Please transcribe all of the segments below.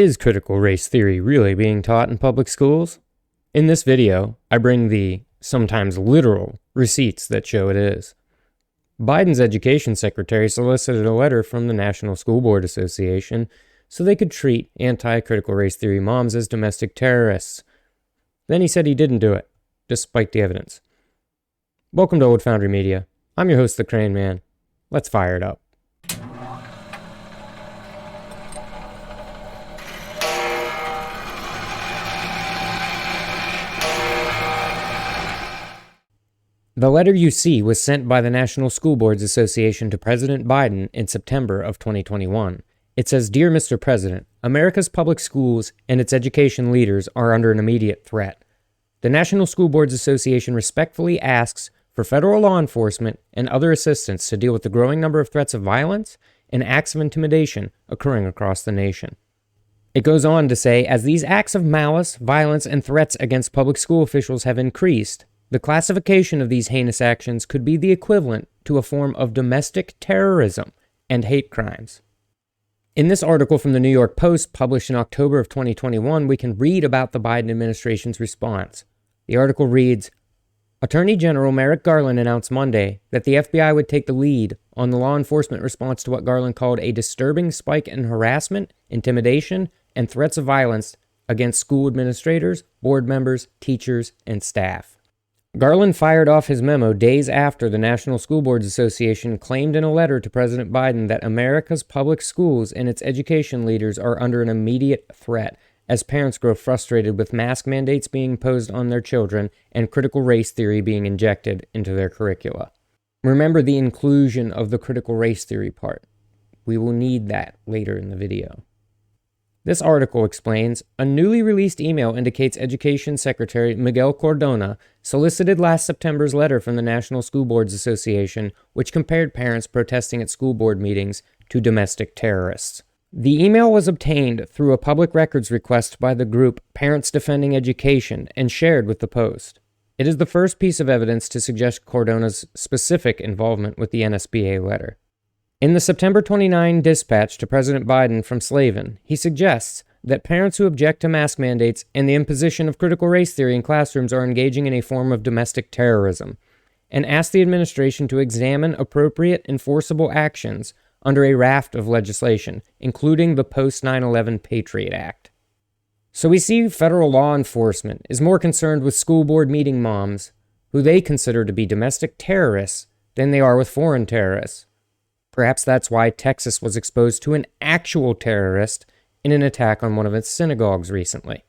Is critical race theory really being taught in public schools? In this video, I bring the, sometimes literal, receipts that show it is. Biden's education secretary solicited a letter from the National School Board Association so they could treat anti-critical race theory moms as domestic terrorists. Then he said he didn't do it, despite the evidence. Welcome to Old Foundry Media. I'm your host, the Crane Man. Let's fire it up. The letter you see was sent by the National School Boards Association to President Biden in September of 2021. It says, "Dear Mr. President, America's public schools and its education leaders are under an immediate threat. The National School Boards Association respectfully asks for federal law enforcement and other assistance to deal with the growing number of threats of violence and acts of intimidation occurring across the nation." It goes on to say, as these acts of malice, violence, and threats against public school officials have increased, the classification of these heinous actions could be the equivalent to a form of domestic terrorism and hate crimes. In this article from the New York Post, published in October of 2021, we can read about the Biden administration's response. The article reads, Attorney General Merrick Garland announced Monday that the FBI would take the lead on the law enforcement response to what Garland called a disturbing spike in harassment, intimidation, and threats of violence against school administrators, board members, teachers, and staff. Garland fired off his memo days after the National School Boards Association claimed in a letter to President Biden that America's public schools and its education leaders are under an immediate threat as parents grow frustrated with mask mandates being imposed on their children and critical race theory being injected into their curricula. Remember the inclusion of the critical race theory part. We will need that later in the video. This article explains, a newly released email indicates Education Secretary Miguel Cardona solicited last September's letter from the National School Boards Association, which compared parents protesting at school board meetings to domestic terrorists. The email was obtained through a public records request by the group Parents Defending Education and shared with the Post. It is the first piece of evidence to suggest Cardona's specific involvement with the NSBA letter. In the September 29 dispatch to President Biden from Slavin, he suggests that parents who object to mask mandates and the imposition of critical race theory in classrooms are engaging in a form of domestic terrorism, and asks the administration to examine appropriate enforceable actions under a raft of legislation, including the post-9/11 Patriot Act. So we see federal law enforcement is more concerned with school board meeting moms, who they consider to be domestic terrorists, than they are with foreign terrorists. Perhaps that's why Texas was exposed to an actual terrorist in an attack on one of its synagogues recently.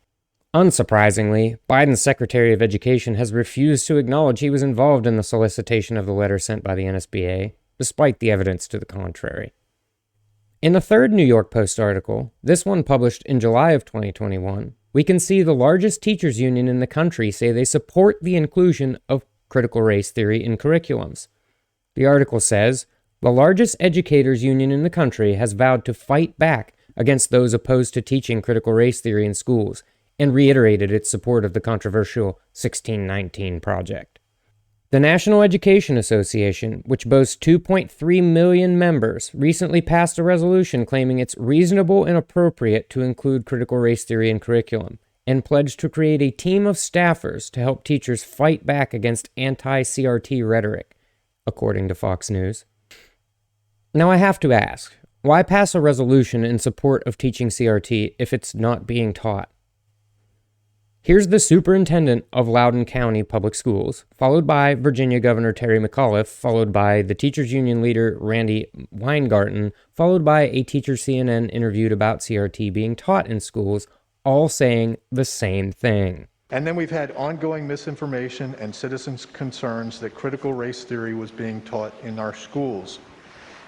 Unsurprisingly, Biden's Secretary of Education has refused to acknowledge he was involved in the solicitation of the letter sent by the NSBA, despite the evidence to the contrary. In the third New York Post article, this one published in July of 2021, we can see the largest teachers union in the country say they support the inclusion of critical race theory in curriculums. The article says, the largest educators union in the country has vowed to fight back against those opposed to teaching critical race theory in schools and reiterated its support of the controversial 1619 project. The National Education Association, which boasts 2.3 million members, recently passed a resolution claiming it's reasonable and appropriate to include critical race theory in curriculum and pledged to create a team of staffers to help teachers fight back against anti-CRT rhetoric, according to Fox News. Now I have to ask, why pass a resolution in support of teaching CRT if it's not being taught? Here's the superintendent of Loudoun County Public Schools, followed by Virginia Governor Terry McAuliffe, followed by the teachers union leader Randy Weingarten, followed by a teacher CNN interviewed about CRT being taught in schools, all saying the same thing. And then we've had ongoing misinformation and citizens' concerns that critical race theory was being taught in our schools.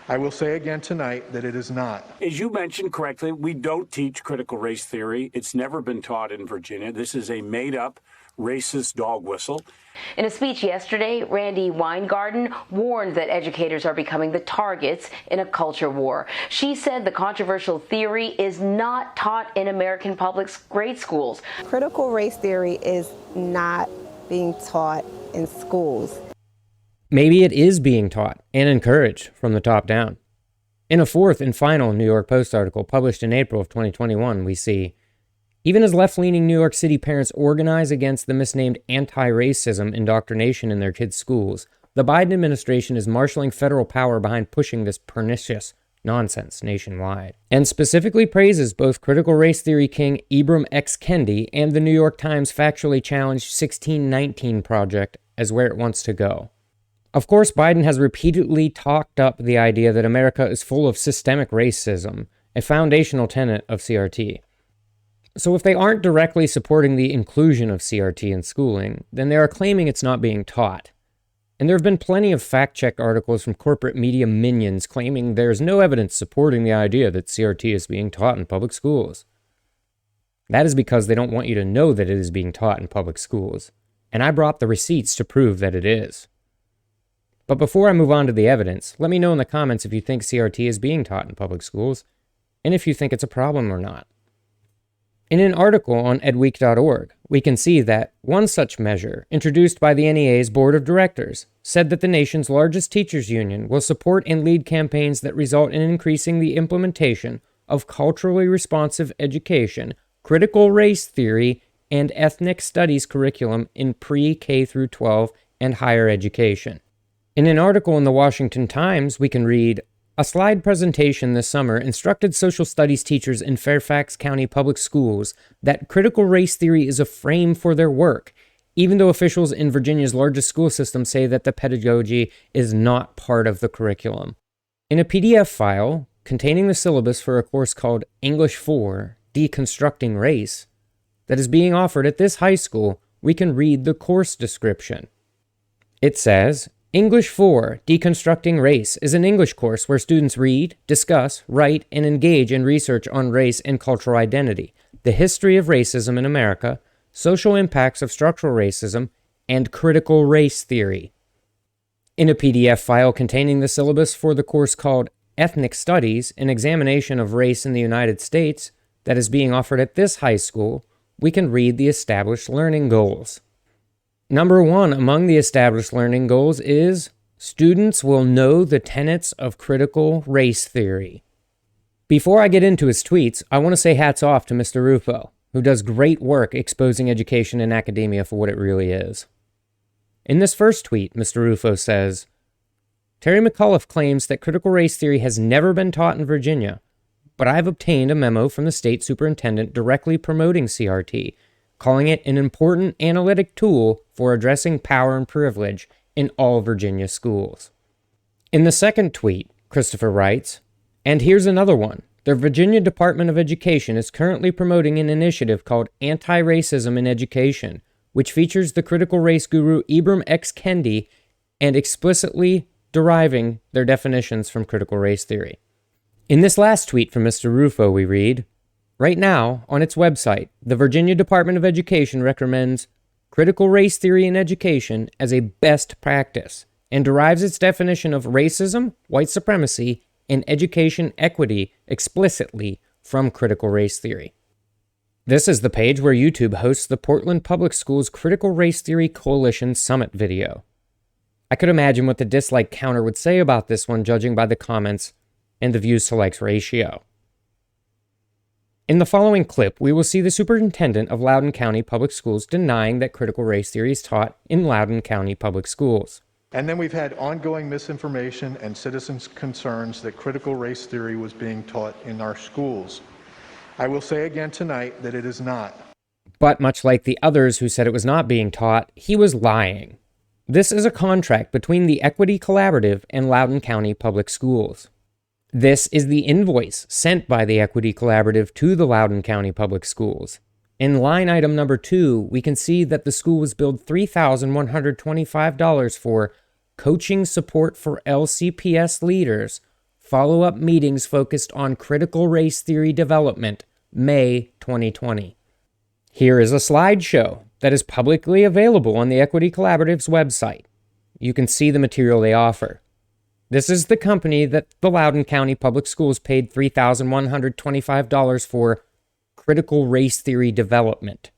I will say again tonight that it is not. As you mentioned correctly, we don't teach critical race theory. It's never been taught in Virginia. This is a made-up racist dog whistle. In a speech yesterday, Randy Weingarten warned that educators are becoming the targets in a culture war. She said the controversial theory is not taught in American public grade schools. Critical race theory is not being taught in schools. Maybe it is being taught and encouraged from the top down. In a fourth and final New York Post article published in April of 2021, we see, even as left-leaning New York City parents organize against the misnamed anti-racism indoctrination in their kids' schools, the Biden administration is marshaling federal power behind pushing this pernicious nonsense nationwide, and specifically praises both critical race theory king Ibram X. Kendi and the New York Times factually challenged 1619 Project as where it wants to go. Of course, Biden has repeatedly talked up the idea that America is full of systemic racism, a foundational tenet of CRT. So if they aren't directly supporting the inclusion of CRT in schooling, then they are claiming it's not being taught. And there have been plenty of fact-check articles from corporate media minions claiming there's no evidence supporting the idea that CRT is being taught in public schools. That is because they don't want you to know that it is being taught in public schools, and I brought the receipts to prove that it is. But before I move on to the evidence, let me know in the comments if you think CRT is being taught in public schools, and if you think it's a problem or not. In an article on edweek.org, we can see that one such measure, introduced by the NEA's Board of Directors, said that the nation's largest teachers union will support and lead campaigns that result in increasing the implementation of culturally responsive education, critical race theory, and ethnic studies curriculum in pre-K through 12 and higher education. In an article in the Washington Times, we can read, a slide presentation this summer instructed social studies teachers in Fairfax County Public Schools that critical race theory is a frame for their work, even though officials in Virginia's largest school system say that the pedagogy is not part of the curriculum. In a PDF file containing the syllabus for a course called English 4, Deconstructing Race, that is being offered at this high school, we can read the course description. It says, English 4, Deconstructing Race is an English course where students read, discuss, write, and engage in research on race and cultural identity, the history of racism in America, social impacts of structural racism, and critical race theory. In a PDF file containing the syllabus for the course called Ethnic Studies, an examination of race in the United States, that is being offered at this high school, we can read the established learning goals. Number 1 among the established learning goals is students will know the tenets of critical race theory. Before I get into his tweets, I want to say hats off to Mr. Rufo, who does great work exposing education and academia for what it really is. In this first tweet, Mr. Rufo says, Terry McAuliffe claims that critical race theory has never been taught in Virginia, but I've obtained a memo from the state superintendent directly promoting CRT, calling it an important analytic tool for addressing power and privilege in all Virginia schools. In the second tweet, Christopher writes, and here's another one. The Virginia Department of Education is currently promoting an initiative called Anti-Racism in Education, which features the critical race guru Ibram X. Kendi and explicitly deriving their definitions from critical race theory. In this last tweet from Mr. Rufo, we read, right now, on its website, the Virginia Department of Education recommends critical race theory in education as a best practice and derives its definition of racism, white supremacy, and education equity explicitly from critical race theory. This is the page where YouTube hosts the Portland Public Schools Critical Race Theory Coalition Summit video. I could imagine what the dislike counter would say about this one, judging by the comments and the views to likes ratio. In the following clip, we will see the superintendent of Loudoun County Public Schools denying that critical race theory is taught in Loudoun County Public Schools. And then we've had ongoing misinformation and citizens' concerns that critical race theory was being taught in our schools. I will say again tonight that it is not. But much like the others who said it was not being taught, he was lying. This is a contract between the Equity Collaborative and Loudoun County Public Schools. This is the invoice sent by the Equity Collaborative to the Loudoun County Public Schools. In line item number 2, we can see that the school was billed $3,125 for coaching support for LCPS leaders, follow-up meetings focused on critical race theory development, May 2020. Here is a slideshow that is publicly available on the Equity Collaborative's website. You can see the material they offer. This is the company that the Loudoun County Public Schools paid $3,125 for critical race theory development.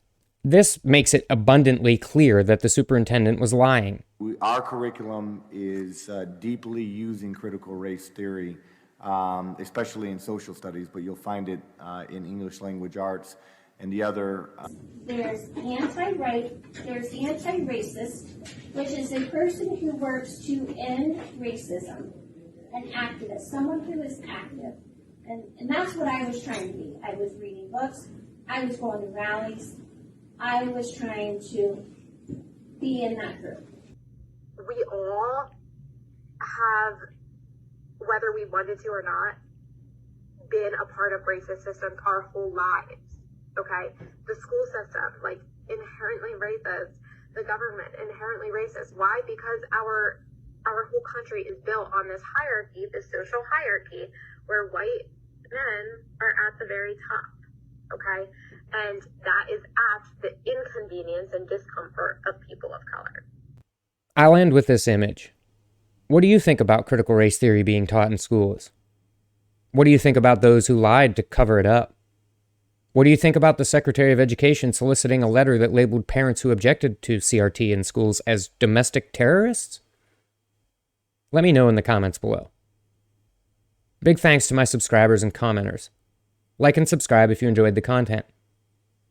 This makes it abundantly clear that the superintendent was lying. Our curriculum is deeply using critical race theory especially in social studies, but you'll find it in English language arts and the other. There's there's anti-racist, which is a person who works to end racism, an activist, someone who is active. And that's what I was trying to be. I was reading books, I was going to rallies, I was trying to be in that group. We all have, whether we wanted to or not, been a part of racist systems our whole lives, okay? The school system, like, inherently racist. The government, inherently racist. Why? Because our whole country is built on this hierarchy, this social hierarchy, where white men are at the very top, okay? And that is at the inconvenience and discomfort of people of color. I'll end with this image. What do you think about critical race theory being taught in schools? What do you think about those who lied to cover it up? What do you think about the Secretary of Education soliciting a letter that labeled parents who objected to CRT in schools as domestic terrorists? Let me know in the comments below. Big thanks to my subscribers and commenters. Like and subscribe if you enjoyed the content.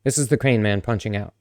This is the Crane Man punching out.